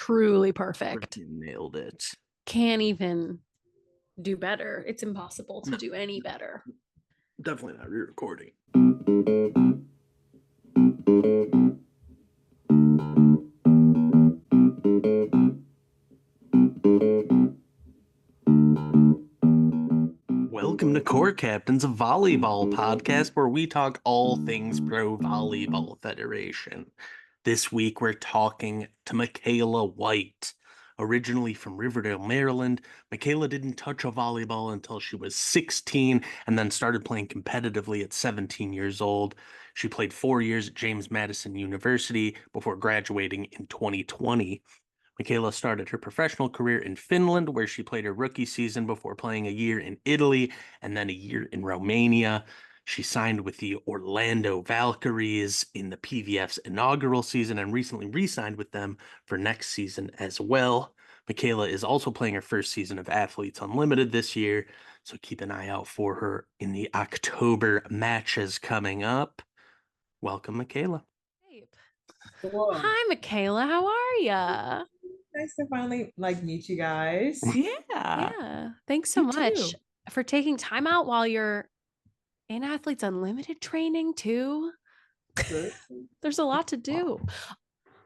truly perfect. Nailed it. Can't even do better. It's impossible to do any better. Definitely not re-recording. Welcome to Core Captains, a volleyball podcast where we talk all things Pro Volleyball Federation. This week we're talking to MKaela White. Originally from Riverdale, Maryland, MKaela didn't touch a volleyball until she was 16 and then started playing competitively at 17 years old. She played 4 years at James Madison University before graduating in 2020. MKaela started her professional career in Finland, where she played her rookie season before playing a year in Italy and then a year in Romania. She signed with the Orlando Valkyries in the PVF's inaugural season and recently re-signed with them for next season as well. MKaela is also playing her first season of Athletes Unlimited this year, so keep an eye out for her in the October matches coming up. Welcome, MKaela. Cool. Hi, MKaela. How are ya? Nice to finally meet you guys. Yeah. Thanks so You much too. for taking time out while you're in Athletes Unlimited training too. There's a lot to do.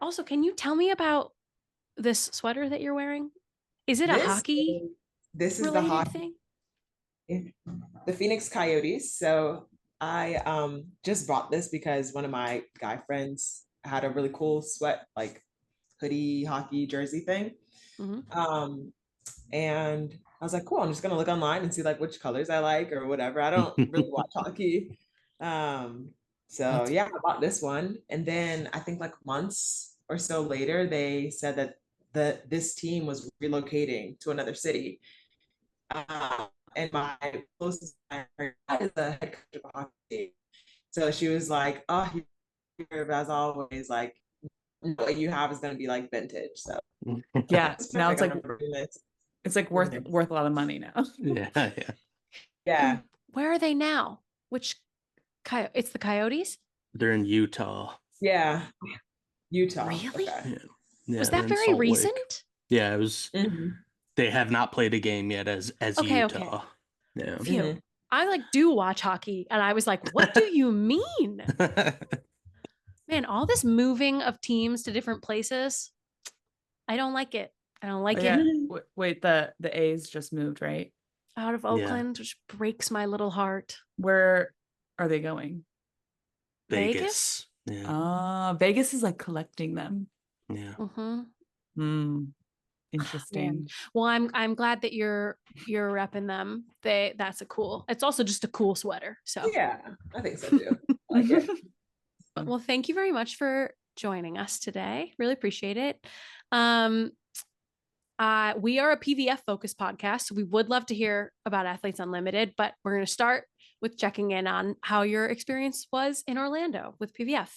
Also, can you tell me about this sweater that you're wearing? Is it a hockey This is the related hockey thing? the Phoenix Coyotes. So I just bought this because one of my guy friends had a really cool sweat hoodie hockey jersey thing. Mm-hmm. And I was like, cool, I'm just gonna look online and see which colors I like or whatever. I don't really watch hockey. So yeah, I bought this one. And then I think months or so later, they said that this team was relocating to another city. And my closest friend is the head coach of the hockey team. So she was like, oh, as always, what you have is gonna be vintage. So yeah, now it's worth a lot of money now. Yeah. Where are they now? Which it's the Coyotes? They're in Utah. Yeah. Utah. Really? Okay. Yeah, was that very recent? Yeah, it was. Mm-hmm. They have not played a game yet as Okay, Utah. okay. Yeah. Phew. Mm-hmm. I do watch hockey, and I was like, what do you mean? Man, all this moving of teams to different places, I don't like it. I don't like it. Wait, the A's just moved, right? Out of Oakland, which breaks my little heart. Where are they going? Vegas. Yeah. Vegas is collecting them. Yeah. Mm-hmm. Interesting. Well, I'm glad that you're repping them. It's also just a cool sweater. So yeah, I think so too. I like it. Well, thank you very much for joining us today. Really appreciate it. We are a PVF focused podcast. So we would love to hear about Athletes Unlimited, but we're going to start with checking in on how your experience was in Orlando with PVF.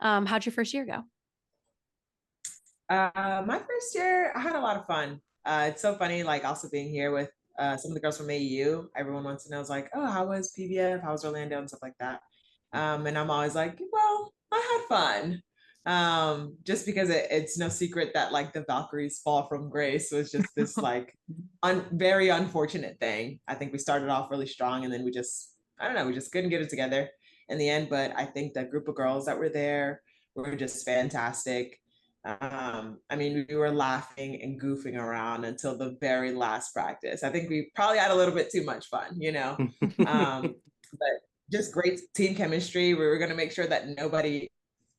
How'd your first year go? My first year, I had a lot of fun. It's so funny, also being here with some of the girls from AU. Everyone wants to know, oh, how was PVF? How was Orlando and stuff like that? And I'm always like, well, I had fun. Just because it's no secret that the Valkyries fall from grace was just this very unfortunate thing. I think we started off really strong and then we just couldn't get it together in the end. But I think the group of girls that were there were just fantastic. We were laughing and goofing around until the very last practice. I think we probably had a little bit too much fun, but just great team chemistry. We were going to make sure that nobody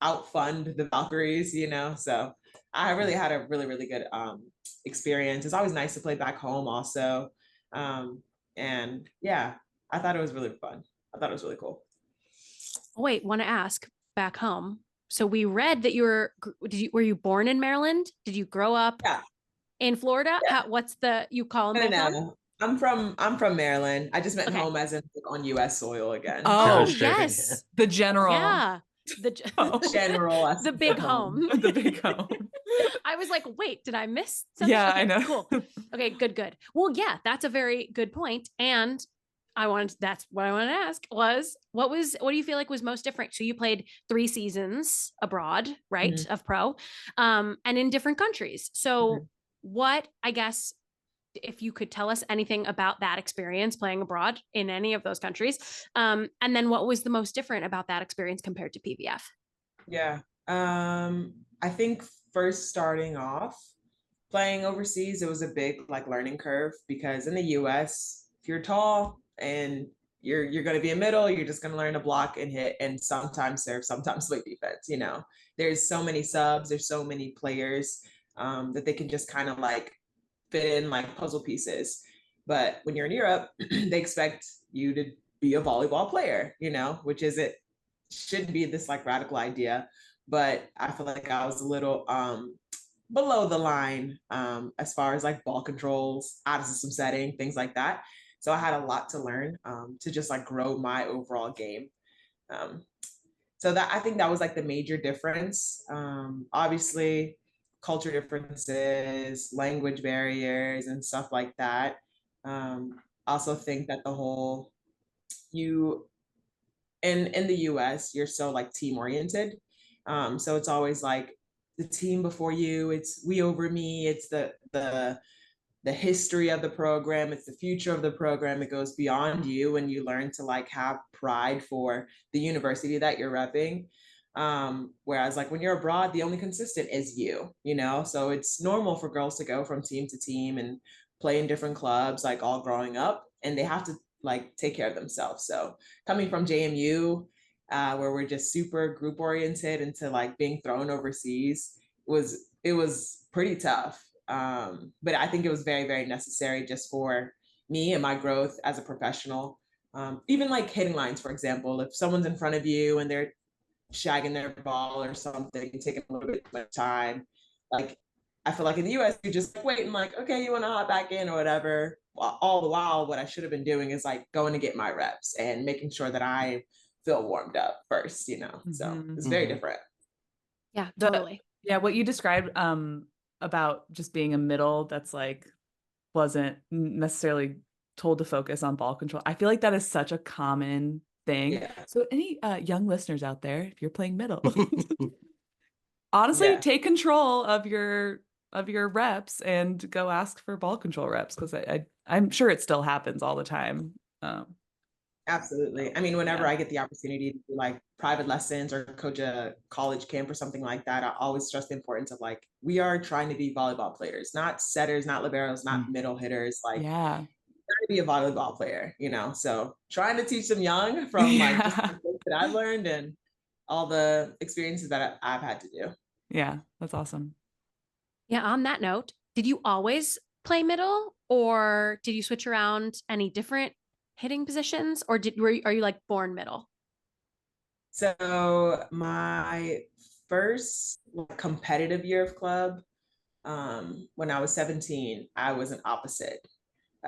outfunned the Valkyries, so I really had a really, really good experience. It's always nice to play back home also. And yeah, I thought it was really fun. I thought it was really cool. Wait, want to ask back home. So we read that were you born in Maryland? Did you grow up in Florida? Yeah. You call them both home? No. I'm from Maryland. I just meant home as in on U.S. soil again. Oh, sure. Yes. The general. Yeah. The general. The big home. The big home. I was like, wait, did I miss something? Yeah, okay, I know. Cool. Okay, good. Well, yeah, that's a very good point. And that's what I wanted to ask was, what do you feel like was most different? So you played 3 seasons abroad, right? Mhm. Of pro, and in different countries. So what, I guess, if you could tell us anything about that experience playing abroad in any of those countries. And then what was the most different about that experience compared to PVF? Yeah. I think first starting off playing overseas, it was a big like learning curve because in the US, if you're tall and you're going to be a middle, you're just going to learn to block and hit and sometimes serve, sometimes play defense. You know, there's so many subs, there's so many players that they can just kind of like fit in like puzzle pieces. But when you're in Europe, they expect you to be a volleyball player, you know, which isn't shouldn't be this like radical idea. But I feel like I was a little below the line as far as like ball controls, out of system setting, things like that. So I had a lot to learn to just like grow my overall game. Um, so that I think that was like the major difference. Obviously, culture differences, language barriers, and stuff like that. Also think that the whole you in the US, you're so like team oriented. So it's always like the team before you, it's we over me, it's the history of the program, it's the future of the program. It goes beyond you and you learn to like have pride for the university that you're repping. Whereas like when you're abroad, the only consistent is you know? So it's normal for girls to go from team to team and play in different clubs, like all growing up, and they have to like take care of themselves. So coming from JMU, where we're just super group oriented into like being thrown overseas it was pretty tough. But I think it was very, very necessary just for me and my growth as a professional. Even like hitting lines, for example, if someone's in front of you and they're shagging their ball or something, taking a little bit too much time, like I feel like in the US, you're just waiting, like, okay, you want to hop back in or whatever. All the while, what I should have been doing is like going to get my reps and making sure that I feel warmed up first, you know? So it's very different. Yeah, totally. Yeah, what you described about just being a middle that's like wasn't necessarily told to focus on ball control. I feel like that is such a common thing. Yeah. So any young listeners out there, if you're playing middle, honestly, Yeah. take control of your reps and go ask for ball control reps because I'm sure it still happens all the time. Absolutely. I mean, whenever I get the opportunity to do like private lessons or coach a college camp or something like that, I always stress the importance of like, we are trying to be volleyball players, not setters, not liberos, not middle hitters. Like, yeah, trying to be a volleyball player, you know? So trying to teach them young from like just the things that I've learned and all the experiences that I've had to do. Yeah, that's awesome. Yeah. On that note, did you always play middle or did you switch around any different hitting positions or are you like born middle? So my first competitive year of club, when I was 17, I was an opposite.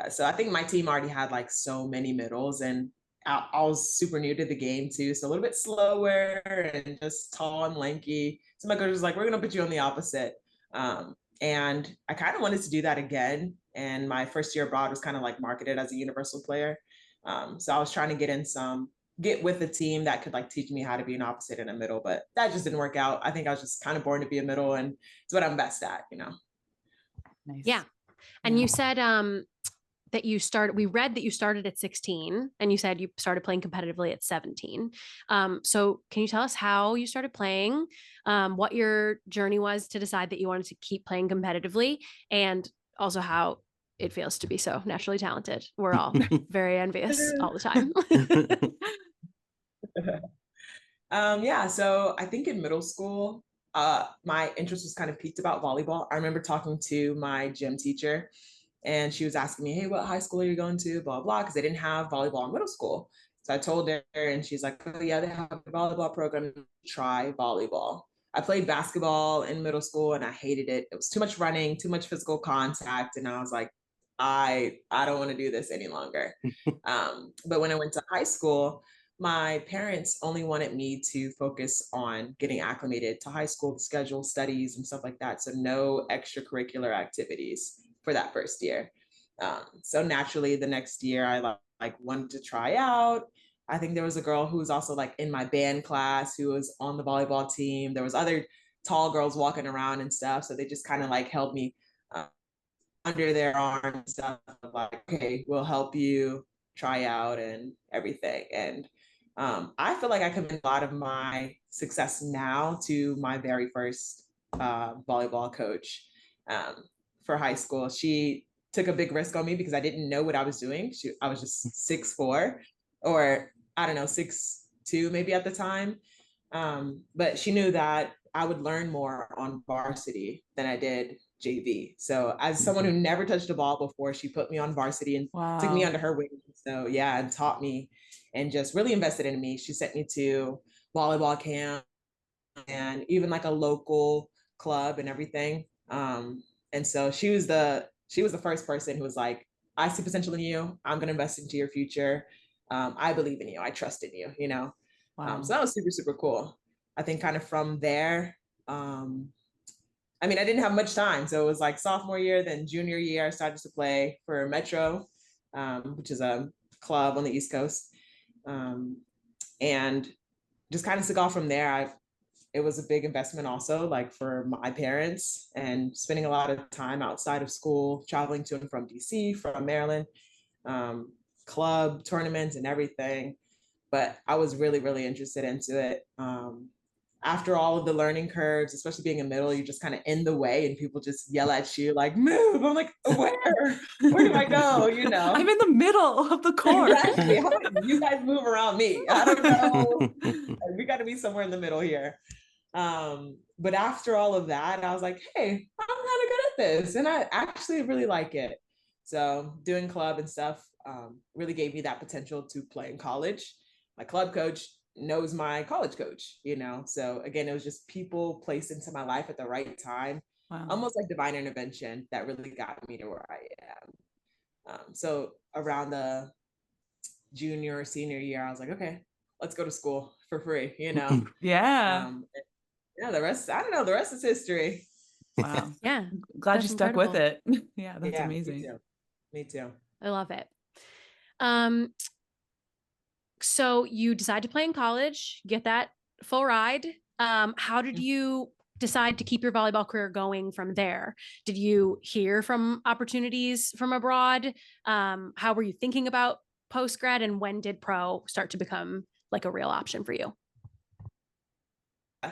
So I think my team already had like so many middles and I was super new to the game too. So a little bit slower and just tall and lanky. So my coach was like, we're going to put you on the opposite. And I kind of wanted to do that again. And my first year abroad was kind of like marketed as a universal player. So I was trying to get with a team that could like teach me how to be an opposite in a middle, but that just didn't work out. I think I was just kind of born to be a middle and it's what I'm best at, you know? Nice. Yeah. And you said, we read that you started at 16 and you said you started playing competitively at 17. So can you tell us how you started playing, what your journey was to decide that you wanted to keep playing competitively, and also how it feels to be so naturally talented? We're all very envious all the time. Yeah, so I think in middle school, my interest was kind of peaked about volleyball. I remember talking to my gym teacher and she was asking me, hey, what high school are you going to? Blah, blah, because they didn't have volleyball in middle school. So I told her and she's like, oh yeah, they have a volleyball program. Try volleyball. I played basketball in middle school and I hated it. It was too much running, too much physical contact. And I was like, I don't want to do this any longer. But when I went to high school, my parents only wanted me to focus on getting acclimated to high school schedule, studies, and stuff like that. So no extracurricular activities for that first year. So naturally, the next year I like wanted to try out. I think there was a girl who was also like in my band class who was on the volleyball team. There was other tall girls walking around and stuff. So they just kind of like held me under their arm and stuff, like, okay, we'll help you try out and everything. And I feel like I commend a lot of my success now to my very first volleyball coach for high school. She took a big risk on me because I didn't know what I was doing. I was just 6'4", or I don't know, 6'2" maybe at the time. But she knew that I would learn more on varsity than I did JV. So as someone who never touched a ball before, she put me on varsity and took me under her wing. So yeah, and taught me and just really invested in me. She sent me to volleyball camp and even like a local club and everything. And so she was the first person who was like, I see potential in you. I'm going to invest into your future. I believe in you. I trust in you, you know? Wow. So that was super, super cool. I think kind of from there, I mean, I didn't have much time. So it was like sophomore year, then junior year, I started to play for Metro, which is a club on the East Coast. And just kind of took off from there. It was a big investment also, like for my parents, and spending a lot of time outside of school, traveling to and from DC, from Maryland, club tournaments and everything. But I was really, really interested into it. After all of the learning curves, especially being a middle, you're just kind of in the way and people just yell at you like, move. I'm like, where do I go? You know, I'm in the middle of the court. Exactly. How about you guys move around me? I don't know. We got to be somewhere in the middle here. But after all of that, I was like, hey, I'm kind of good at this. And I actually really like it. So doing club and stuff really gave me that potential to play in college. My club coach knows my college coach, you know? So again, it was just people placed into my life at the right time. Wow. Almost like divine intervention that really got me to where I am. So around the junior or senior year, I was like, okay, let's go to school for free, you know? Yeah. Yeah, the rest, I don't know, the rest is history. Wow. Yeah. Glad That's you stuck with incredible. it. Yeah, that's amazing. Me too. I love it. So you decide to play in college, get that full ride. How did you decide to keep your volleyball career going from there? Did you hear from opportunities from abroad? How were you thinking about post-grad, and when did pro start to become like a real option for you?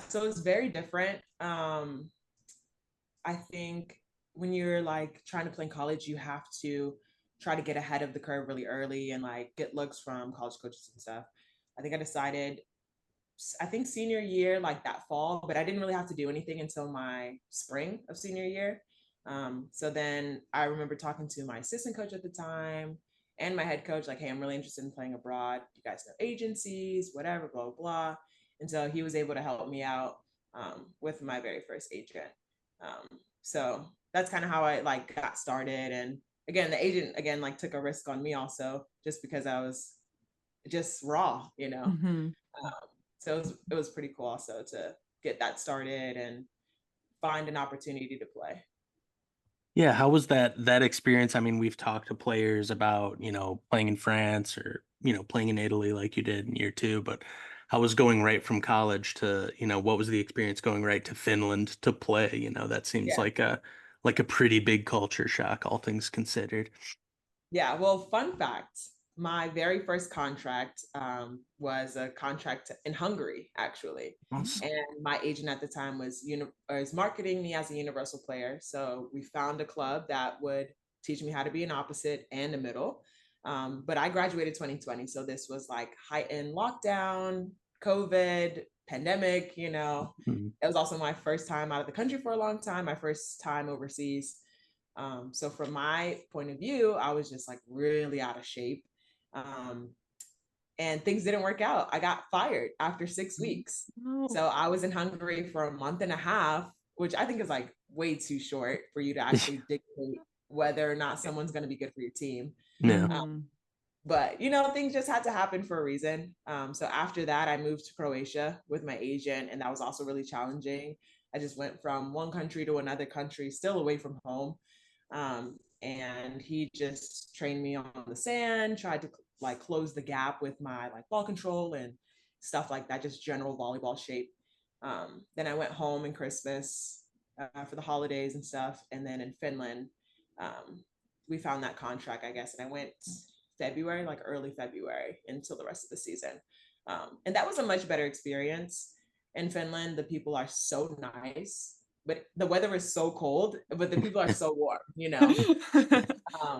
So it's very different. I think when you're like trying to play in college, you have to try to get ahead of the curve really early and like get looks from college coaches and stuff. I think I decided, I think senior year, like that fall, but I didn't really have to do anything until my spring of senior year. So then I remember talking to my assistant coach at the time and my head coach, like, hey, I'm really interested in playing abroad. You guys know agencies, whatever, blah, blah, blah. And so he was able to help me out with my very first agent. So that's kind of how I like got started. And again, the agent again like took a risk on me also, just because I was just raw, you know. Mm-hmm. So it was pretty cool also to get that started and find an opportunity to play. Yeah, how was that experience? I mean, we've talked to players about, playing in France or, playing in Italy like you did in year two, but how was going right from college to, what was the experience going right to Finland to play? That seems like a pretty big culture shock, all things considered. Yeah, well, fun fact, my very first contract was a contract in Hungary, actually. Awesome. And my agent at the time was marketing me as a universal player. So we found a club that would teach me how to be an opposite and a middle. But I graduated 2020. So this was like heightened lockdown, COVID, pandemic, Mhm. It was also my first time out of the country for a long time, my first time overseas. So from my point of view, I was just like really out of shape. And things didn't work out. I got fired after 6 weeks. Oh. So I was in Hungary for a month and a half, which I think is like way too short for you to actually dictate whether or not someone's going to be good for your team. Yeah. But things just had to happen for a reason. So after that, I moved to Croatia with my agent, and that was also really challenging. I just went from one country to another country, still away from home. And he just trained me on the sand, tried to like close the gap with my like ball control and stuff like that, just general volleyball shape. Then I went home in Christmas for the holidays and stuff. And then in Finland, we found that contract, I guess. And I went February, like early February until the rest of the season. And that was a much better experience. In Finland, the people are so nice, but the weather is so cold, but the people are so warm, you know?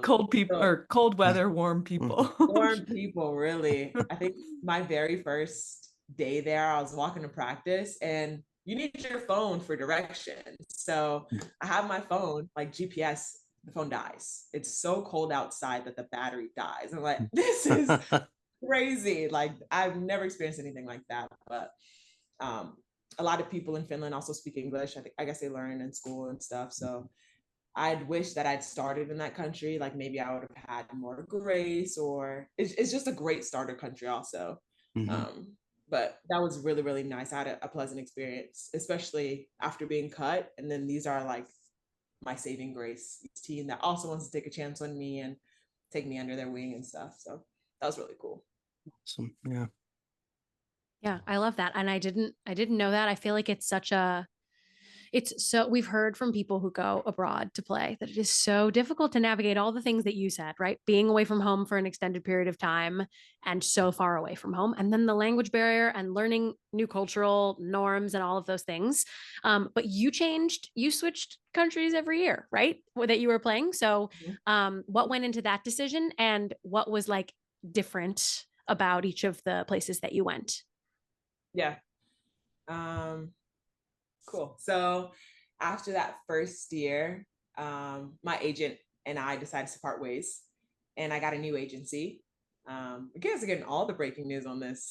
Cold people or cold weather, warm people. Warm people, really. I think my very first day there, I was walking to practice and you need your phone for directions. So I have my phone, like GPS, the phone dies. It's so cold outside that the battery dies. I'm like, this is crazy. Like I've never experienced anything like that. But a lot of people in Finland also speak English. I guess they learn in school and stuff. So I'd wish that I'd started in that country. Like maybe I would have had more grace, or it's just a great starter country also. But that was really, really nice. I had a pleasant experience, especially after being cut. And then these are like my saving grace team that also wants to take a chance on me and take me under their wing and stuff. So that was really cool. Awesome. Yeah. Yeah, I love that. And I didn't know that. I feel like we've heard from people who go abroad to play that it is so difficult to navigate all the things that you said, right? Being away from home for an extended period of time and so far away from home. And then the language barrier and learning new cultural norms and all of those things. But you switched countries every year, right? That you were playing. So what went into that decision and what was like different about each of the places that you went? Yeah. Cool. So after that first year, my agent and I decided to part ways, and I got a new agency. You guys are getting all the breaking news on this.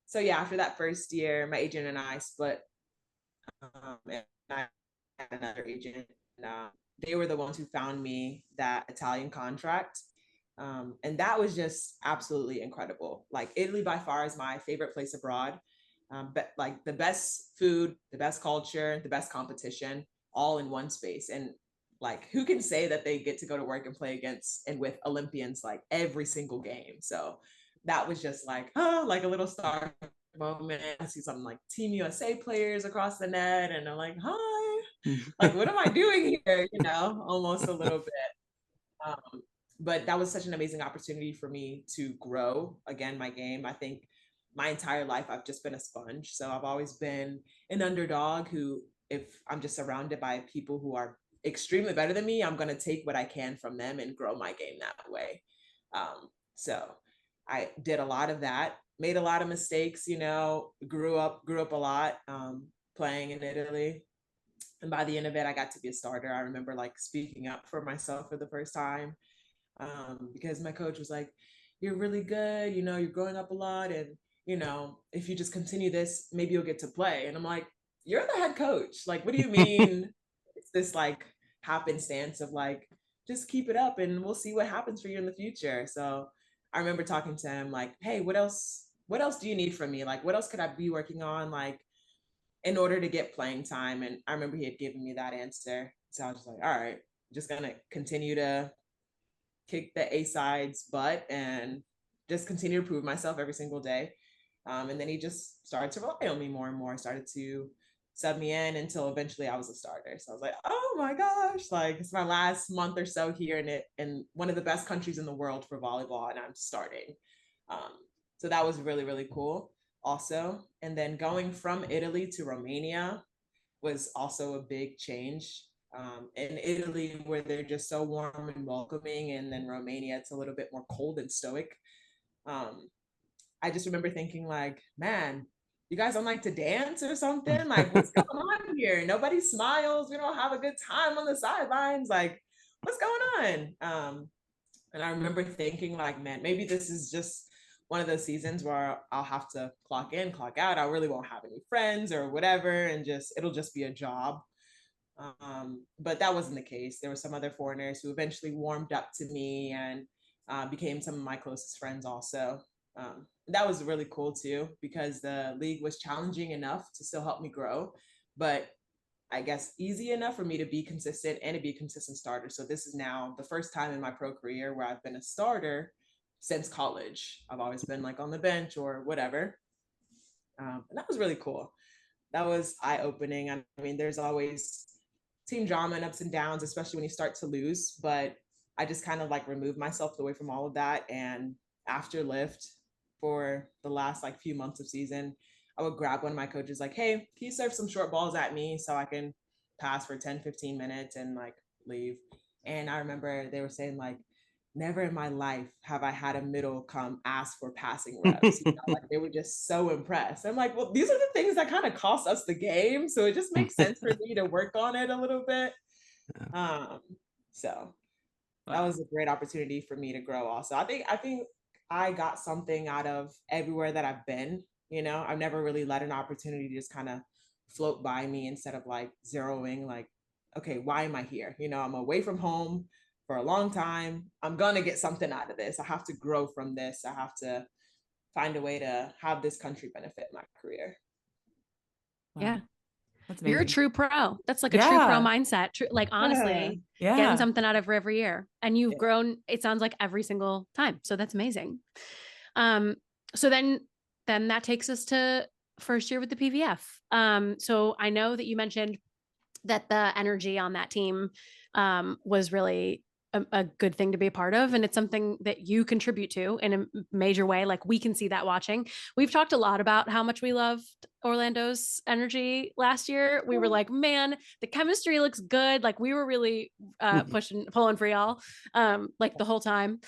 So yeah, after that first year, my agent and I split, and I had another agent. And, they were the ones who found me that Italian contract. And that was just absolutely incredible. Like Italy by far is my favorite place abroad. But like the best food, the best culture, the best competition, all in one space. And like, who can say that they get to go to work and play against and with Olympians like every single game? So that was just like, like a little star moment. I see some like Team USA players across the net, and I'm like, hi, like, what am I doing here? You know, almost a little bit. But that was such an amazing opportunity for me to grow again my game. I think my entire life I've just been a sponge. So I've always been an underdog who, if I'm just surrounded by people who are extremely better than me, I'm going to take what I can from them and grow my game that way. So I did a lot of that, made a lot of mistakes, you know, grew up a lot playing in Italy. And by the end of it, I got to be a starter. I remember like speaking up for myself for the first time, because my coach was like, you're really good, you know, you're growing up a lot, and you know, if you just continue this, maybe you'll get to play. And I'm like, you're the head coach, like, what do you mean? It's this like happenstance of like, just keep it up and we'll see what happens for you in the future. So I remember talking to him like, hey, what else do you need from me? Like, what else could I be working on, like, in order to get playing time? And I remember he had given me that answer. So I was just like, all right, just gonna continue to kick the A side's butt and just continue to prove myself every single day. And then he just started to rely on me more and more, started to sub me in until eventually I was a starter. So I was like, oh my gosh, like it's my last month or so here in one of the best countries in the world for volleyball, and I'm starting. So that was really, really cool also. And then going from Italy to Romania was also a big change. In Italy, where they're just so warm and welcoming, and then Romania, it's a little bit more cold and stoic. I just remember thinking like, man, you guys don't like to dance or something? Like, what's going on here? Nobody smiles. We don't have a good time on the sidelines. Like, what's going on? And I remember thinking like, man, maybe this is just one of those seasons where I'll have to clock in, clock out. I really won't have any friends or whatever, and it'll just be a job. But that wasn't the case. There were some other foreigners who eventually warmed up to me and became some of my closest friends also. That was really cool too, because the league was challenging enough to still help me grow, but I guess, easy enough for me to be consistent and to be a consistent starter. So this is now the first time in my pro career where I've been a starter since college. I've always been like on the bench or whatever. And that was really cool. That was eye-opening. I mean, there's always team drama and ups and downs, especially when you start to lose. But I just kind of like removed myself away from all of that. And after lift for the last like few months of season, I would grab one of my coaches like, hey, can you serve some short balls at me so I can pass for 10, 15 minutes and like leave? And I remember they were saying like, never in my life have I had a middle come ask for passing reps. Like they were just so impressed. I'm like, well, these are the things that kind of cost us the game. So it just makes sense for me to work on it a little bit. So that was a great opportunity for me to grow also. I think I got something out of everywhere that I've been. I've never really let an opportunity just kind of float by me instead of like zeroing like, okay, why am I here? I'm away from home for a long time. I'm gonna get something out of this. I have to grow from this. I have to find a way to have this country benefit my career. Wow. Yeah. That's You're a amazing. true pro. That's like a true pro mindset. Like honestly, getting something out of every year. And you've grown, it sounds like every single time. So that's amazing. So then that takes us to first year with the PVF. So I know that you mentioned that the energy on that team was really a good thing to be a part of. And it's something that you contribute to in a major way. Like we can see that watching. We've talked a lot about how much we loved Orlando's energy last year. We were like, man, the chemistry looks good. Like we were really pulling for y'all like the whole time.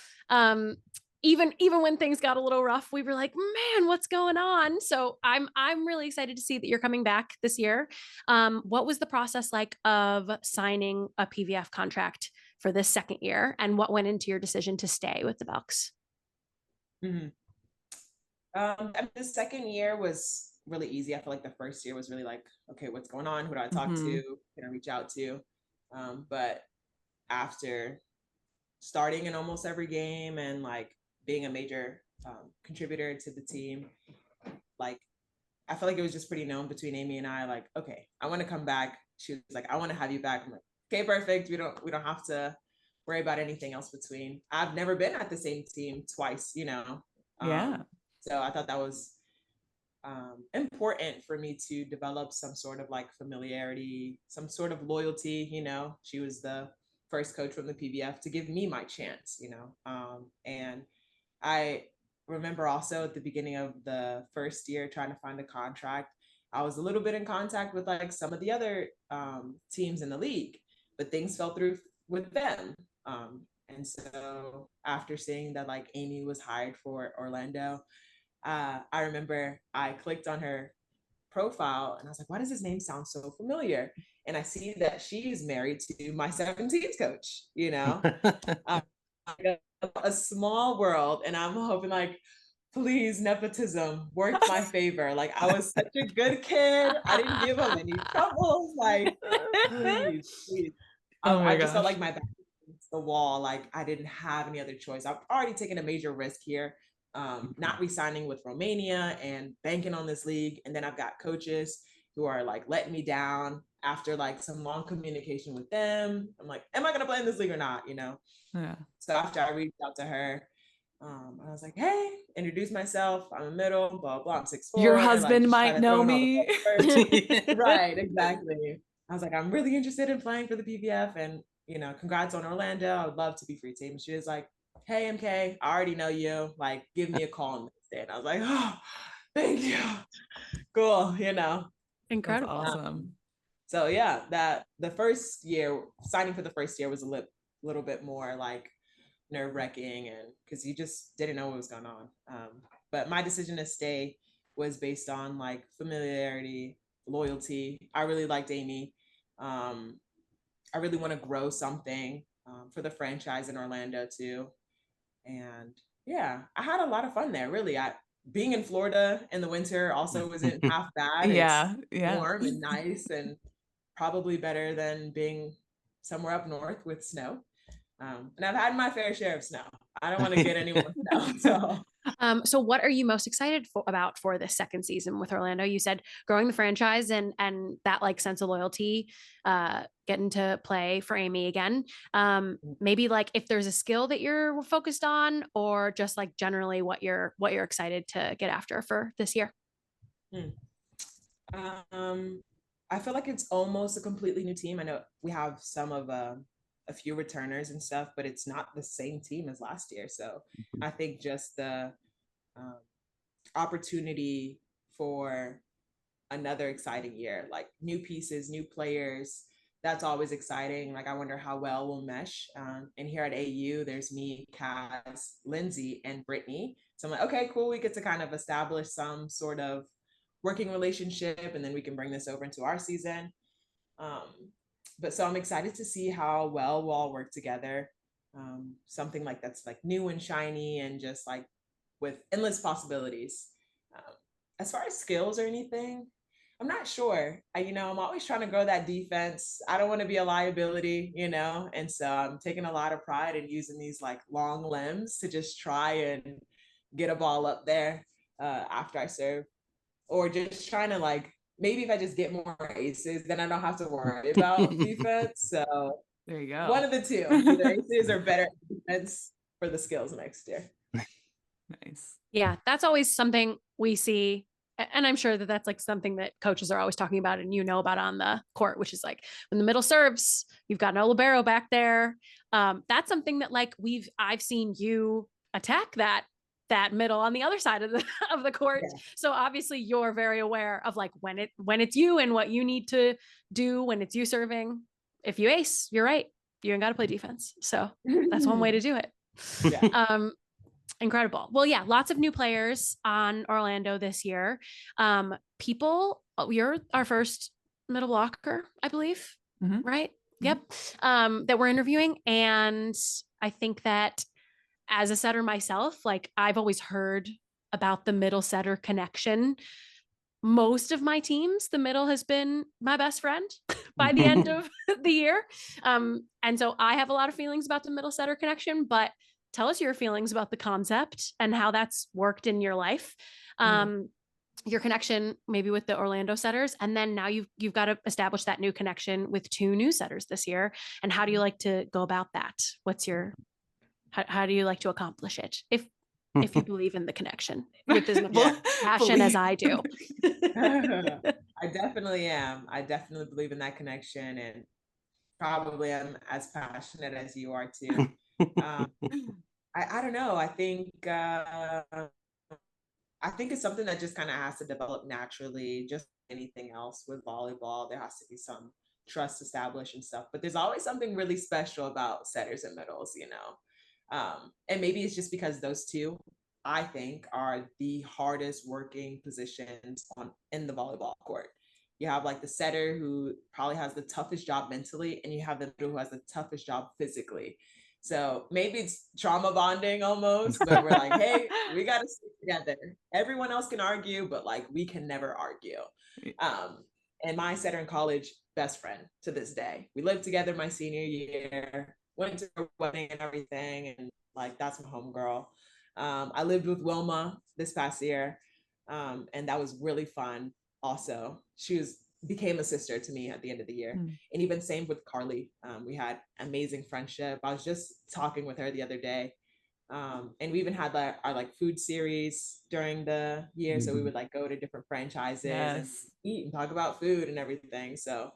Even when things got a little rough, we were like, man, what's going on? So I'm really excited to see that you're coming back this year. What was the process like of signing a PVF contract for this second year, and what went into your decision to stay with the Valks? Mm-hmm. The second year was really easy. I feel like the first year was really like, okay, what's going on? Who do I talk to? Who can I reach out to? But after starting in almost every game and like being a major contributor to the team, like I feel like it was just pretty known between Amy and I, like, okay, I want to come back. She was like, I want to have you back. I'm like, okay, perfect. We don't have to worry about anything else between. I've never been at the same team twice, So I thought that was important for me to develop some sort of like familiarity, some sort of loyalty. She was the first coach from the PBF to give me my chance, and I remember also at the beginning of the first year trying to find a contract. I was a little bit in contact with like some of the other teams in the league, but things fell through with them. And so after seeing that like Amy was hired for Orlando, I remember I clicked on her profile and I was like, why does this name sound so familiar? And I see that she's married to my 17s coach, a small world. And I'm hoping like, please, nepotism, work my favor. Like I was such a good kid. I didn't give him any troubles. Like, please. I just felt like my back against the wall. Like I didn't have any other choice. I've already taken a major risk here. Not re-signing with Romania and banking on this league. And then I've got coaches who are like letting me down after like some long communication with them. I'm like, am I going to play in this league or not? Yeah. So after I reached out to her, I was like, hey, introduce myself. I'm a middle, blah, blah. I'm 6'4". Your husband like, might know me. Right, exactly. I was like, I'm really interested in playing for the PVF and, congrats on Orlando. I would love to be free team. And she was like, hey, MK, I already know you. Like, give me a call next day. And I was like, oh, thank you. Cool, Incredible. That's awesome. So yeah, that the first year, signing for the first year was a little bit more like nerve-wracking, and because you just didn't know what was going on. But my decision to stay was based on like familiarity, loyalty. I really liked Amy. I really want to grow something for the franchise in Orlando too. And yeah, I had a lot of fun there. Really, being in Florida in the winter also wasn't half bad. Yeah, it's warm and nice, and probably better than being somewhere up north with snow. And I've had my fair share of snow. I don't want to get any more snow. So So what are you most excited about for this second season with Orlando? You said growing the franchise and that like sense of loyalty, getting to play for Amy again. Maybe like if there's a skill that you're focused on, or just like generally what you're excited to get after for this year. I feel like it's almost a completely new team. I know we have some of a few returners and stuff, but it's not the same team as last year. So I think just the opportunity for another exciting year, like new pieces, new players. That's always exciting. Like I wonder how well we'll mesh. And here at AU, there's me, Kaz, Lindsay, and Brittany. So I'm like, okay, cool. We get to kind of establish some sort of working relationship, and then we can bring this over into our season. But so I'm excited to see how well we'll all work together. Something like that's like new and shiny and just like with endless possibilities. As far as skills or anything, I'm not sure. I'm always trying to grow that defense. I don't want to be a liability, and so I'm taking a lot of pride in using these like long limbs to just try and get a ball up there after I serve, or just trying to like, maybe if I just get more aces, then I don't have to worry about defense. So there you go. One of the two, either aces or better defense for the skills next year. Nice. Yeah, that's always something we see. And I'm sure that that's like something that coaches are always talking about and about on the court, which is like when the middle serves, you've got no libero back there. That's something that like I've seen you attack that middle on the other side of the court. Yeah. So obviously you're very aware of like when it's you and what you need to do when it's you serving. If you ace, you're right. You ain't got to play defense. So that's one way to do it. Yeah. Incredible. Well, yeah, lots of new players on Orlando this year. You're our first middle blocker, I believe, right? Mm-hmm. Yep. That we're interviewing. And I think that as a setter myself, like I've always heard about the middle setter connection. Most of my teams, the middle has been my best friend by the end of the year. And so I have a lot of feelings about the middle setter connection, but tell us your feelings about the concept and how that's worked in your life. Your connection maybe with the Orlando setters. And then now you've got to establish that new connection with 2 new setters this year. And how do you like to go about that? How do you like to accomplish it? If you believe in the connection with as much passion as I do. I definitely am. I definitely believe in that connection, and probably am as passionate as you are too. I don't know. I think it's something that just kind of has to develop naturally, just anything else with volleyball. There has to be some trust established and stuff, but there's always something really special about setters and middles, and maybe it's just because those two, I think, are the hardest working positions in the volleyball court. You have like the setter who probably has the toughest job mentally, and you have the middle who has the toughest job physically. So maybe it's trauma bonding almost, but we're like, hey, we got to stick together. Everyone else can argue, but like we can never argue. And my setter in college, best friend to this day. We lived together my senior year, went to her wedding and everything, and like that's my homegirl. I lived with Wilma this past year, and that was really fun. Also, she became a sister to me at the end of the year. And even same with Carly. We had amazing friendship. I was just talking with her the other day. And we even had our like food series during the year. So we would like go to different franchises and eat and talk about food and everything. So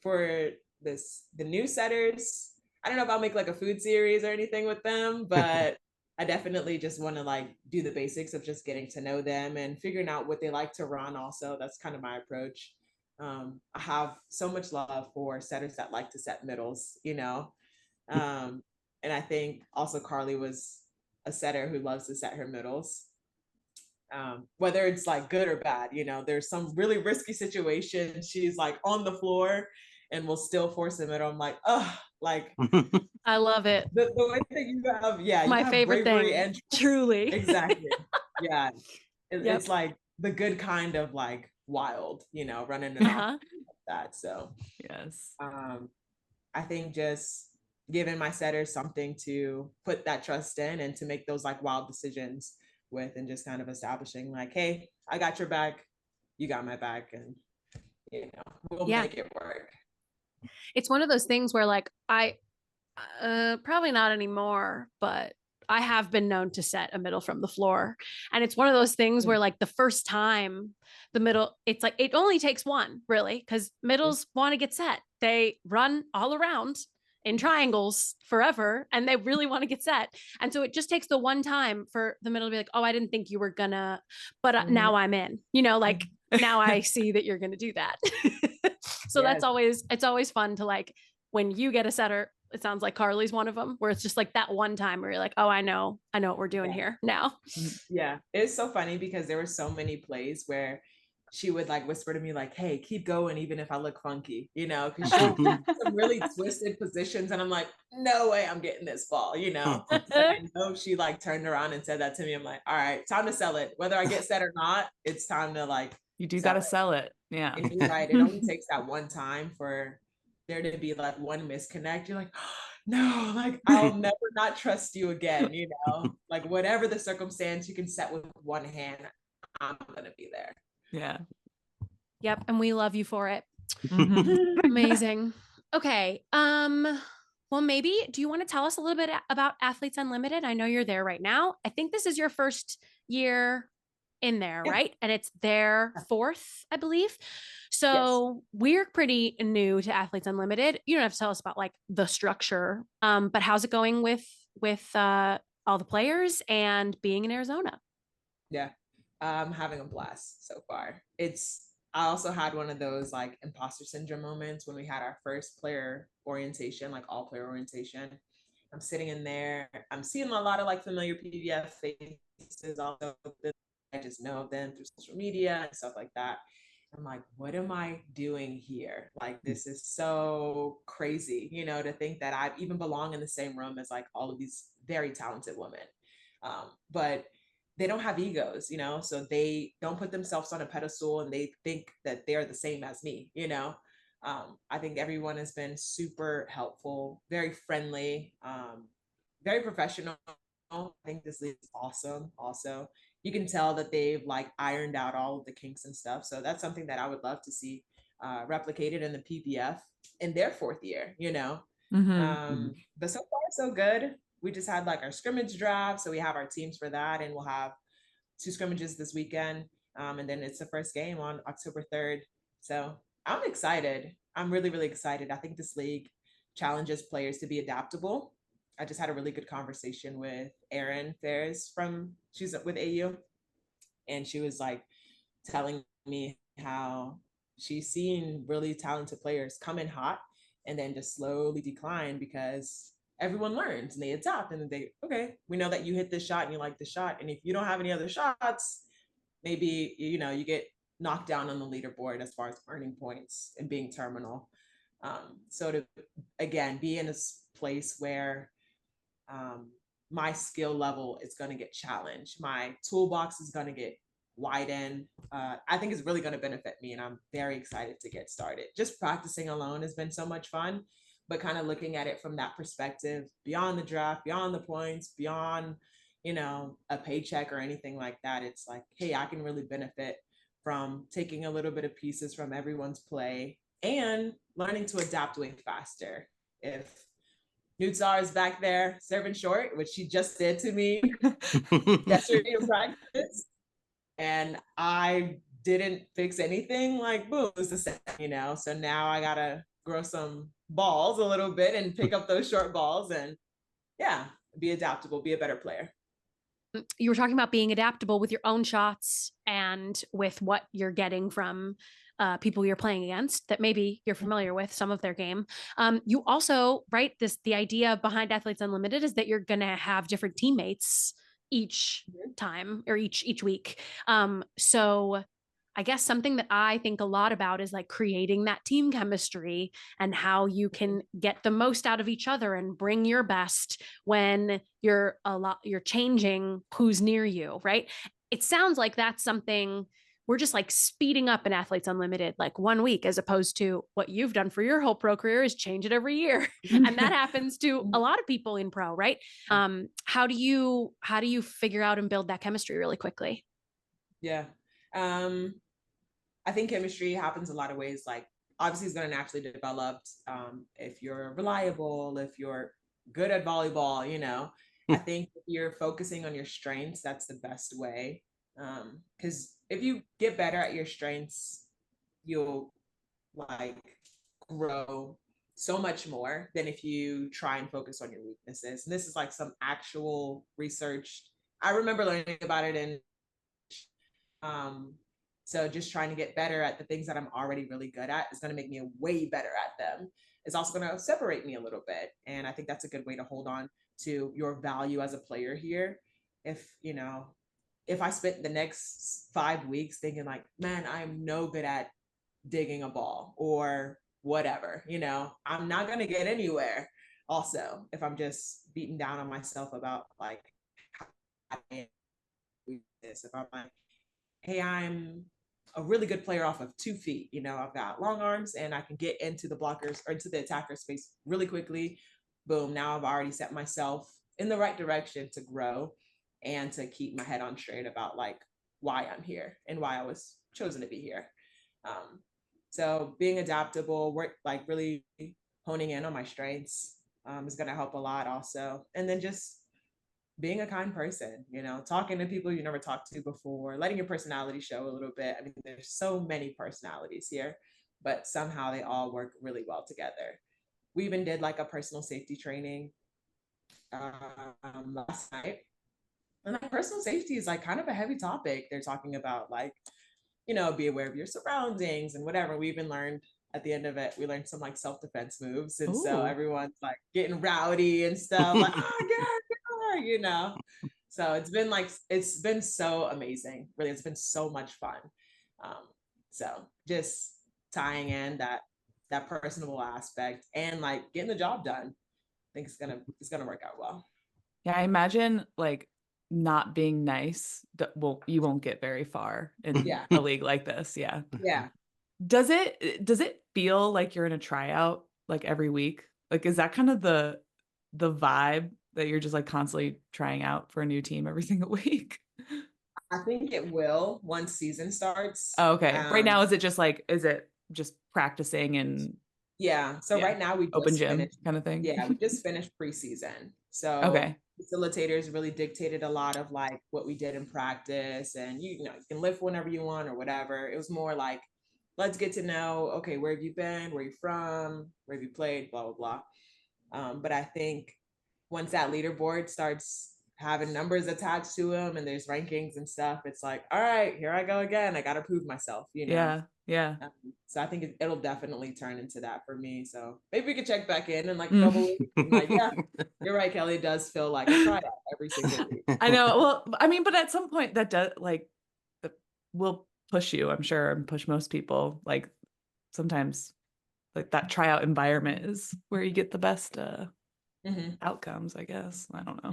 for the new setters, I don't know if I'll make like a food series or anything with them, but I definitely just want to like do the basics of just getting to know them and figuring out what they like to run. Also, that's kind of my approach. I have so much love for setters that like to set middles, and I think also Carly was a setter who loves to set her middles. Whether it's like good or bad, there's some really risky situations. She's like on the floor and will still force a middle. I'm like, oh, like I love it. The way that you have, my you have favorite thing. And truly. Exactly. Yeah. It's like the good kind of like wild, running and off like that. So yes. I think just giving my setters something to put that trust in and to make those like wild decisions with, and just kind of establishing like, hey, I got your back, you got my back, and we'll make it work. It's one of those things where like I probably not anymore, but I have been known to set a middle from the floor. And it's one of those things where like the first time the middle, it's like, it only takes one really, because middles want to get set. They run all around in triangles forever and they really want to get set. And so it just takes the one time for the middle to be like, oh, I didn't think you were gonna, but now I'm in, like now I see that you're going to do that. So it's always fun to like, when you get a setter, it sounds like Carly's one of them, where it's just like that one time where you're like, oh, I know what we're doing here now. Yeah. It's so funny because there were so many plays where she would like whisper to me like, hey, keep going, even if I look funky, because she would some really twisted positions. And I'm like, no way I'm getting this ball, So I know she like turned around and said that to me. I'm like, all right, time to sell it. Whether I get set or not, it's time to like, you do got to sell it. Yeah. And you're right. It only takes that one time for there to be like one misconnect. You're like, oh, no, like I'll never not trust you again, like whatever the circumstance, you can set with one hand. I'm going to be there. Yeah. Yep. And we love you for it. Amazing. Okay. Well, maybe, do you want to tell us a little bit about Athletes Unlimited? I know you're there right now. I think this is your first year in there, right? And it's their fourth, I believe. So we're pretty new to Athletes Unlimited. You don't have to tell us about like the structure, but how's it going with all the players and being in Arizona? Yeah, I'm having a blast so far. I also had one of those like imposter syndrome moments when we had our first player orientation, like all player orientation. I'm sitting in there. I'm seeing a lot of like familiar PVF faces. Also, I just know them through social media and stuff like that. I'm like, what am I doing here? Like, this is so crazy, to think that I even belong in the same room as like all of these very talented women. But they don't have egos, so they don't put themselves on a pedestal and they think that they're the same as me, I think everyone has been super helpful, very friendly, very professional. I think this league is awesome. Also, you can tell that they've like ironed out all of the kinks and stuff. So that's something that I would love to see replicated in the PBF in their fourth year, But so far so good. We just had like our scrimmage draft. So we have our teams for that, and we'll have 2 scrimmages this weekend. And then it's the first game on October 3rd. So I'm excited. I'm really, really excited. I think this league challenges players to be adaptable. I just had a really good conversation with Erin Ferris she's with AU. And she was like telling me how she's seen really talented players come in hot and then just slowly decline because everyone learns and they adapt and okay, we know that you hit this shot and you like the shot. And if you don't have any other shots, maybe, you get knocked down on the leaderboard as far as earning points and being terminal. So to, again, be in a place where my skill level is going to get challenged. My toolbox is going to get widened. I think it's really going to benefit me, and I'm very excited to get started. Just practicing alone has been so much fun, but kind of looking at it from that perspective, beyond the draft, beyond the points, beyond, a paycheck or anything like that. It's like, hey, I can really benefit from taking a little bit of pieces from everyone's play and learning to adapt way faster. If Nutzar is back there serving short, which she just did to me yesterday in practice, and I didn't fix anything, like, boom, it's the same, So now I gotta grow some balls a little bit and pick up those short balls and be adaptable, be a better player. You were talking about being adaptable with your own shots and with what you're getting from people you're playing against that maybe you're familiar with some of their game. You also, right, the idea behind Athletes Unlimited is that you're going to have different teammates each time or each week. So I guess something that I think a lot about is like creating that team chemistry and how you can get the most out of each other and bring your best when you're changing who's near you, right? It sounds like that's something we're just like speeding up in Athletes Unlimited, like 1 week, as opposed to what you've done for your whole pro career is change it every year. And that happens to a lot of people in pro, right? How do you figure out and build that chemistry really quickly? Yeah. I think chemistry happens a lot of ways. Like, obviously it's going to naturally develop if you're reliable, if you're good at volleyball, you know. I think if you're focusing on your strengths, that's the best way. Because if you get better at your strengths, you'll like grow so much more than if you try and focus on your weaknesses. And this is like some actual research. I remember learning about it in so just trying to get better at the things that I'm already really good at is going to make me way better at them. It's also going to separate me a little bit. And I think that's a good way to hold on to your value as a player here. If, you know, if I spent the next 5 weeks thinking like, man, I'm no good at digging a ball or whatever, you know, I'm not going to get anywhere. Also, if I'm just beating down on myself about like, how I am this, if I'm like, hey, I'm a really good player off of 2 feet. You know, I've got long arms and I can get into the blockers or into the attacker space really quickly. Boom. Now I've already set myself in the right direction to grow and to keep my head on straight about like why I'm here and why I was chosen to be here. So being adaptable, work like really honing in on my strengths is going to help a lot also. And then just being a kind person, you know, talking to people you never talked to before, letting your personality show a little bit. I mean, there's so many personalities here, but somehow they all work really well together. We even did like a personal safety training last night. And like personal safety is like kind of a heavy topic. They're talking about like, you know, be aware of your surroundings and whatever. We even learned at the end of it, we learned some like self-defense moves. And so everyone's like getting rowdy and stuff, like, oh, yeah, you know. So it's been so amazing. Really, it's been so much fun. So just tying in that personable aspect and like getting the job done, I think it's gonna work out well. Yeah, I imagine like not being nice, well, you won't get very far in a league like this. Yeah. Yeah. Does it feel like you're in a tryout like every week? Like, is that kind of the vibe that you're just like constantly trying out for a new team every single week? I think it will once season starts. Oh, okay. Right now, is it just practicing and yeah. So right now we just open gym finished, kind of thing? yeah, we just finished preseason. So okay. facilitators really dictated a lot of like what we did in practice, and you know, you can lift whenever you want or whatever. It was more like, let's get to know, okay, where have you been, where are you from, where have you played, blah blah blah. But I think once that leaderboard starts having numbers attached to them and there's rankings and stuff, it's like, all right, here I go again. I got to prove myself, you know? Yeah. So I think it'll definitely turn into that for me. So maybe we could check back in like a couple weeks. Like, yeah, you're right, Kelly. It does feel like a tryout every single week. I know. Well, I mean, but at some point that does like will push you, I'm sure, and push most people. Like sometimes like that tryout environment is where you get the best outcomes, I guess. I don't know.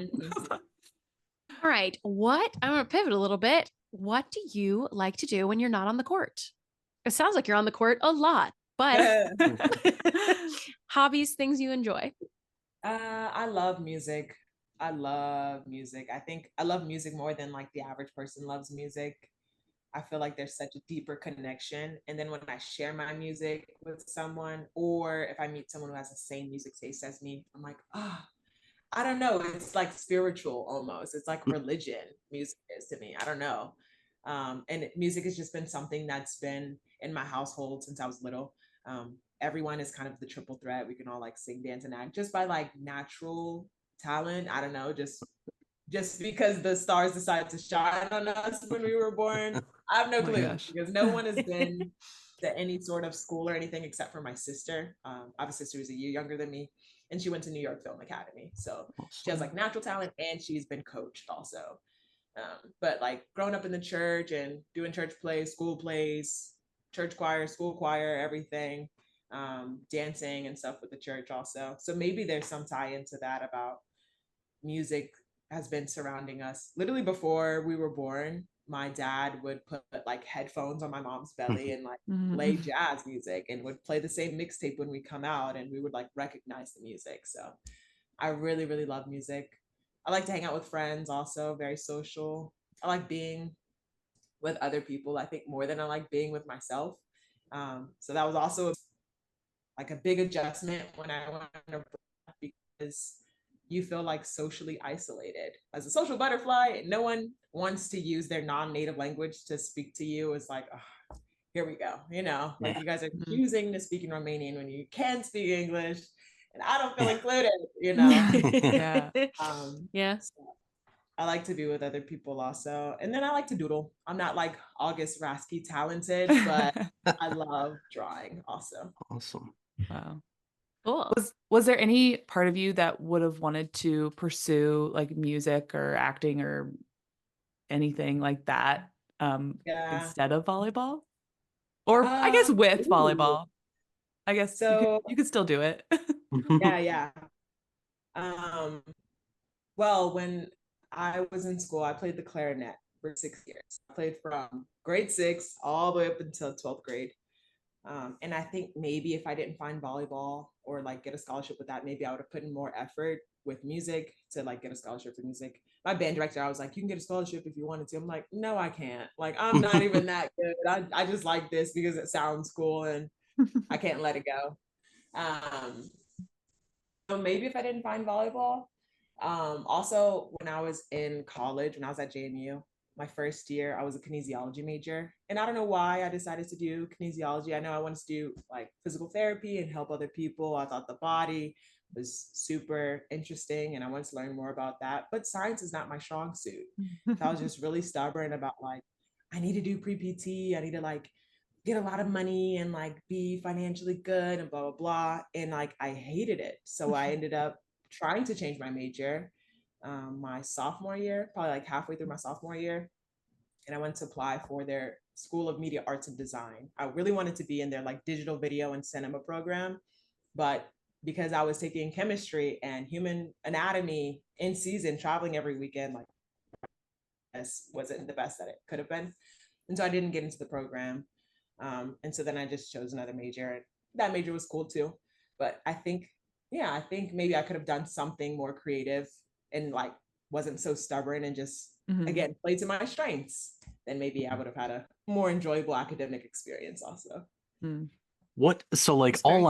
All right. I'm going to pivot a little bit. What do you like to do when you're not on the court? It sounds like you're on the court a lot, but hobbies, things you enjoy. I love music. I think I love music more than like the average person loves music. I feel like there's such a deeper connection. And then when I share my music with someone, or if I meet someone who has the same music taste as me, I'm like, I don't know. It's like spiritual almost. It's like religion, music is to me. I don't know. And music has just been something that's been in my household since I was little. Everyone is kind of the triple threat. We can all like sing, dance, and act just by like natural talent. I don't know, just because the stars decided to shine on us when we were born. I have no clue because no one has been to any sort of school or anything except for my sister. I have a sister who's a year younger than me, and she went to New York Film Academy. So she has like natural talent and she's been coached also. But like growing up in the church and doing church plays, school plays, church choir, school choir, everything, dancing and stuff with the church also. So maybe there's some tie into that about music has been surrounding us literally before we were born. my dad would put like headphones on my mom's belly and like Mhm. play jazz music and would play the same mixtape when we come out, and we would like recognize the music. So I really, really love music. I like to hang out with friends also, very social. I like being with other people, I think, more than I like being with myself. So that was also like a big adjustment when I went abroad, because you feel like socially isolated. As a social butterfly, no one wants to use their non-native language to speak to you. It's like, oh, here we go. You know, like Yeah. you guys are Mhm. choosing to speak in Romanian when you can speak English, and I don't feel included, you know. Yeah. Yeah. So I like to be with other people also. And then I like to doodle. I'm not like August Rasky talented, but I love drawing also. Awesome. Wow. Cool. Was there any part of you that would have wanted to pursue like music or acting or anything like that Yeah. instead of volleyball? Or I guess with Ooh. volleyball. I guess So you could still do it. yeah. Um, well, when I was in school, I played the clarinet for 6 years. I played from grade 6 all the way up until 12th grade. And I think maybe if I didn't find volleyball or like get a scholarship with that, maybe I would have put in more effort with music to like get a scholarship for music. My band director, I was like, you can get a scholarship if you wanted to. I'm like, no, I can't. Like, I'm not even that good. I just like this because it sounds cool and I can't let it go. Um, so maybe if I didn't find volleyball. Also, when I was in college, when I was at JMU, my first year, I was a kinesiology major. And I don't know why I decided to do kinesiology. I know I wanted to do like physical therapy and help other people. I thought the body was super interesting and I wanted to learn more about that. But science is not my strong suit. So I was just really stubborn about like, I need to do pre-PT. I need to like get a lot of money and like be financially good and blah blah blah, and like I hated it, so I ended up trying to change my major my sophomore year, probably like halfway through my sophomore year, and I went to apply for their School of Media Arts and Design. I really wanted to be in their like digital video and cinema program, but because I was taking chemistry and human anatomy in season, traveling every weekend, like this wasn't the best that it could have been, and so I didn't get into the program. And so then I just chose another major, and that major was cool too. But I think, yeah, I think maybe I could have done something more creative and like wasn't so stubborn and just Mhm. again played to my strengths. Then maybe I would have had a more enjoyable academic experience also. Mm. What? So like It's very fun.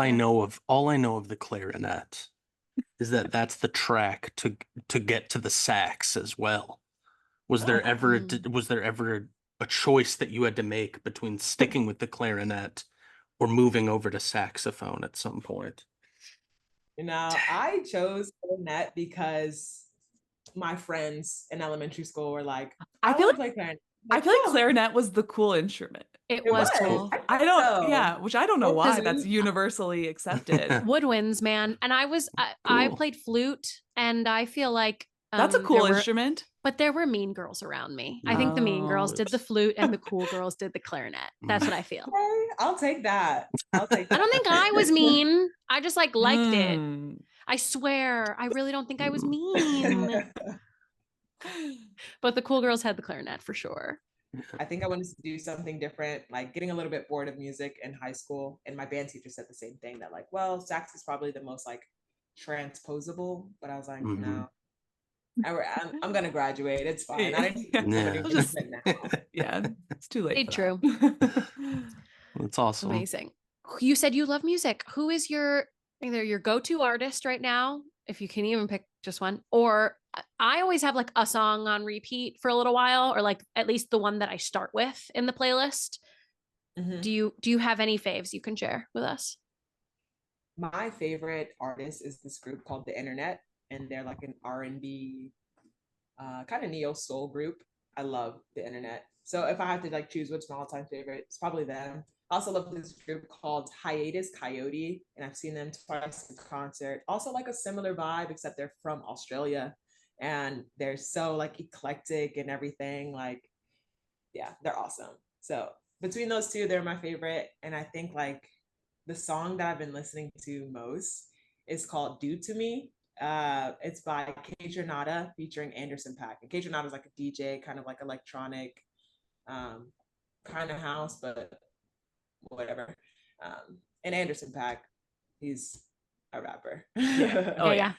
all I know of the clarinet is that that's the track to get to the sax as well. Was there Oh, ever Mm. was there ever a choice that you had to make between sticking with the clarinet or moving over to saxophone at some point? you know, I chose clarinet because my friends in elementary school were like, I I feel want like to play clarinet. I Like, feel like oh, clarinet was the cool instrument. It it was was. cool. I think I don't, so. yeah, which I don't know Or why flute. that's universally accepted. Woodwinds, man. And I Cool. played flute, and I feel like That's a cool instrument. but there were mean girls around me. I Mm. think the mean girls Oh. did the flute and the cool girls did the clarinet. That's what I feel. Okay, I'll take that. I'll take I that. don't think I was mean. I just like liked it. Mm. I swear. I really don't think I was mean. But the cool girls had the clarinet for sure. I think I wanted to do something different, like getting a little bit bored of music in high school. And my band teacher said the same thing, that like, well, sax is probably the most like transposable. But I was like, Mhm. no, I'm gonna graduate. It's fine. I didn't Yeah. need to Yeah. do Just- it now. Yeah, it's too late. Stayed For true. that. That's awesome. Amazing. You said you love music. Who is either your go-to artist right now, if you can even pick just one, or I always have like a song on repeat for a little while, or like at least the one that I start with in the playlist. Mhm. Do you have any faves you can share with us? My favorite artist is this group called The Internet, and they're like an R&B kind of neo soul group. I love The Internet. So if I had to like choose what's my all-time favorite, it's probably them. I also love this group called Hiatus Coyote, and I've seen them twice in concert. Also like a similar vibe, except they're from Australia, and they're so like eclectic and everything. Like, yeah, they're awesome. So between those two, they're my favorite. And I think like the song that I've been listening to most is called "Due to Me." It's by Kate Renata featuring Anderson .Paak. And Kate Renata is like a DJ, kind of like electronic, kind of house, but whatever. And Anderson .Paak, he's a rapper. Yeah. Oh yeah.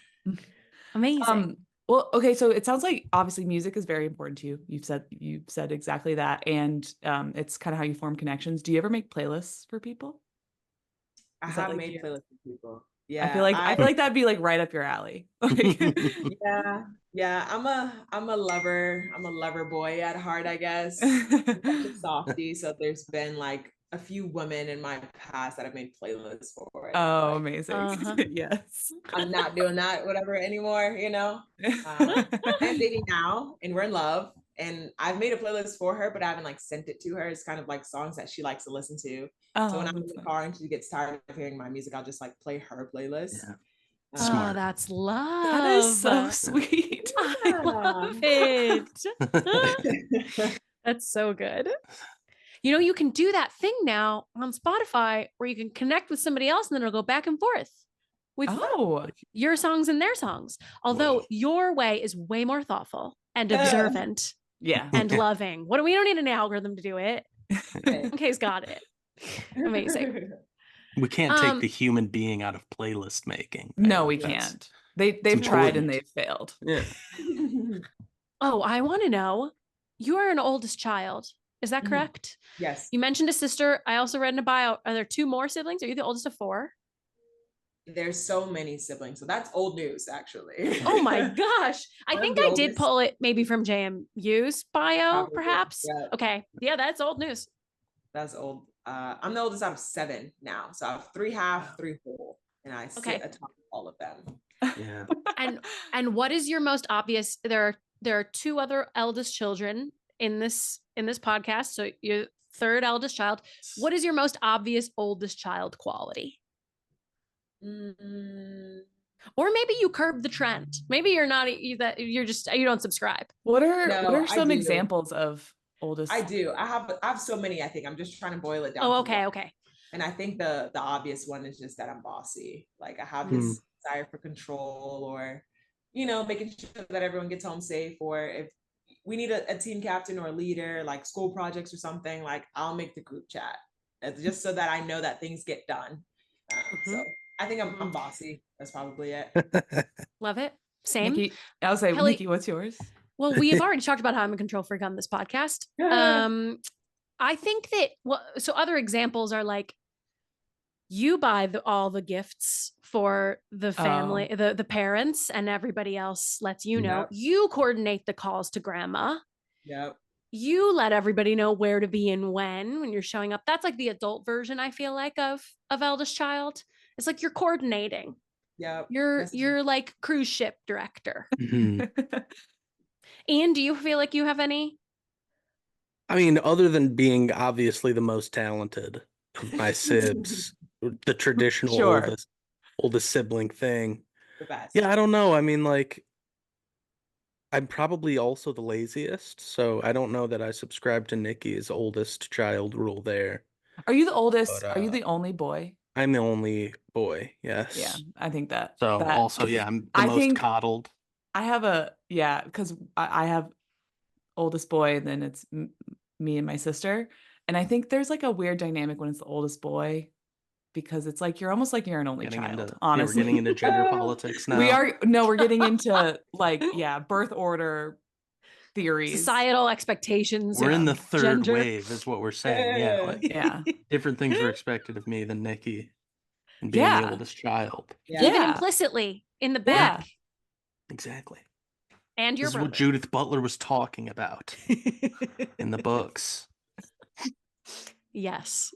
Amazing. Well, okay, so it sounds like obviously music is very important to you. You've said exactly that, and it's kind of how you form connections. Do you ever make playlists for people? I Is that have like made you? playlists for people. I Yeah, feel like that'd be like right up your alley. Like, yeah. I'm a lover boy at heart, I guess. I'm such a softie, so there's been like a few women in my past that I've made playlists for. And I'm oh, like, amazing. Yes. I'm not doing that, whatever anymore, you know? I'm dating now and we're in love. And I've made a playlist for her, but I haven't like sent it to her. It's kind of like songs that she likes to listen to. So when Oh, I'm in that's the nice. car and she gets tired of hearing my music, I'll just like play her playlist. Yeah. Oh, Smart. that's love. That is so sweet. I love it. That's so good. You know, you can do that thing now on Spotify where you can connect with somebody else and then it'll go back and forth with Oh, your songs and their songs. Although your way is way more thoughtful and observant yeah. and loving. We don't need an algorithm to do it. Okay. MK's got it. Amazing. We can't take the human being out of playlist making. No, we That's- can't. They've tried and important. they've failed. Yeah. Oh, I want to know. You are an oldest child. Is that correct? Yes. You mentioned a sister. I also read in a bio. Are there 2 more siblings? Are you the oldest of 4? There's so many siblings. So that's old news, actually. Oh my gosh. I I'm think the I did oldest. pull it maybe from JMU's bio, Probably. perhaps. Yeah. Okay. Yeah, that's old news. That's old. I'm the oldest out of 7 now. So I have 3 half, 3 whole. And I sit Okay. atop all of them. Yeah. And what is your most obvious? There are 2 other eldest children in this podcast. So your 3rd eldest child. What is your most obvious oldest child quality? Mm, Or maybe you curb the trend. Maybe you're not you don't subscribe. What are No, I some do. examples of oldest? I do. I have so many, I think. I'm just trying to boil it down. Oh, to okay, one. okay. And I think the obvious one is just that I'm bossy. Like I have this desire for control, or, making sure that everyone gets home safe, or if we need a team captain or a leader, like school projects or something, like I'll make the group chat just so that I know that things get done. So I think I'm bossy. That's probably it. Love it. Same. Nikki, I'll say, Kelly, Nikki, what's yours? Well, we have already talked about how I'm a control freak on this podcast. I think that so other examples are like you buy all the gifts for the family, the parents, and everybody else lets you know. Yep. You coordinate the calls to grandma. Yep. You let everybody know where to be and when you're showing up. That's like the adult version, I feel like, of eldest child. It's like you're coordinating. Yep. You're like cruise ship director. Mhm. Ian, do you feel like you have any? I mean, other than being obviously the most talented of my sibs, the traditional Sure. oldest sibling thing. The best. Yeah, I don't know. I mean, like, I'm probably also the laziest, so I don't know that I subscribe to Nikki's oldest child rule there. Are you the oldest? But, Are you the only boy? I'm the only boy, yes. Yeah, I think that. So that, also, yeah, I'm the I most think coddled. I have because I have oldest boy, and then it's me and my sister. And I think there's like a weird dynamic when it's the oldest boy, because it's like you're almost like you're an only child, honestly. We're getting into gender politics now. We're getting into like, birth order theories. Societal expectations. We're in the 3rd gender. wave, is what we're saying. Yeah, like, Yeah. different things were expected of me than Nikki, and being the oldest child. Yeah. Even implicitly in the back. Exactly. And your This is brother. what Judith Butler was talking about in the books. Yes.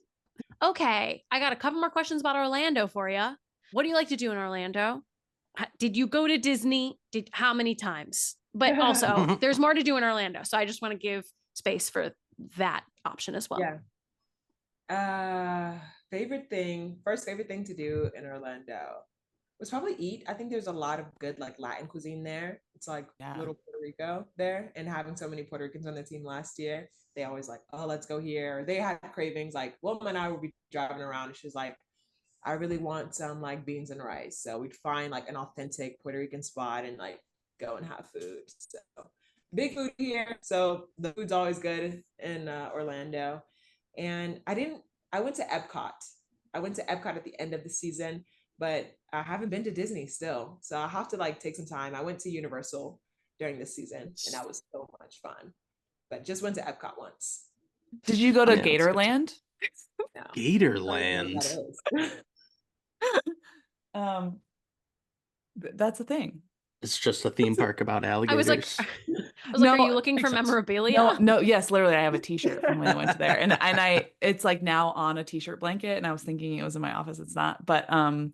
Okay. I got a couple more questions about Orlando for you. What do you like to do in Orlando? Did you go to Disney? How many times? But also, there's more to do in Orlando. So I just want to give space for that option as well. Yeah. First favorite thing to do in Orlando was probably eat. I think there's a lot of good like Latin cuisine there. It's like little Puerto Rico there, and having so many Puerto Ricans on the team last year, they always like, oh, let's go here. Or they had cravings. Like Wilma and I would be driving around, and she's like, I really want some like beans and rice. So we'd find like an authentic Puerto Rican spot and like go and have food. So big food here, so the food's always good in Orlando. And I went to Epcot. I went to Epcot at the end of the season, but I haven't been to Disney still. So I'll have to like take some time. I went to Universal during this season and that was so much fun. But just went to Epcot once. Did you go to Yeah, it's good. Gatorland? No. Gatorland. That's a thing. It's just a theme park about I alligators. was like, are you looking for memorabilia? No, yes, literally, I have a T-shirt from when I went to there, and it's like now on a T-shirt blanket, and I was thinking it was in my office. It's not, but no,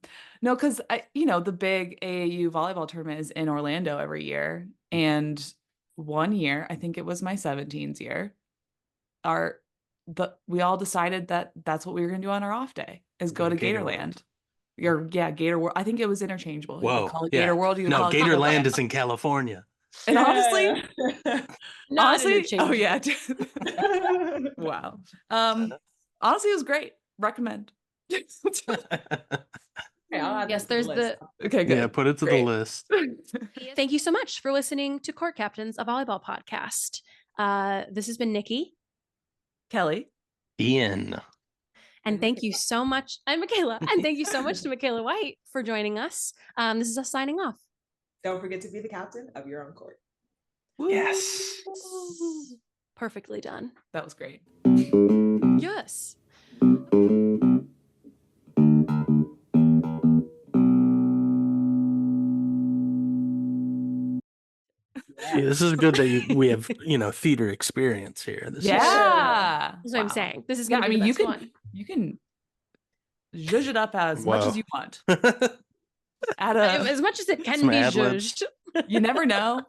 because the big AAU volleyball tournament is in Orlando every year, and one year, I think it was my 17's year, we all decided that that's what we were gonna do on our off day is go to Gatorland. Gator World. I think it was interchangeable. You could call it Gator World. You could call it Gatorland is in California. And honestly, Not oh yeah. Wow. Wow. Honestly, it was great. Recommend. Yes, there's the Okay, good. Yeah, put it to the list. Thank you so much for listening to Court Captains, a volleyball podcast. This has been Nikki, Kelly, Ian. and thank you so much. I'm MKaela, and thank you so much to MKaela White for joining us. This is us signing off. Don't forget to be the captain of your own court. Yes. Perfectly done. that was great. Yes. Yeah, this is good that we have theater experience here. This That's what I'm saying. This is gonna be the best one. You can zhuzh it up as much as you want. is As much as it can be ad-libs. judged. You never know.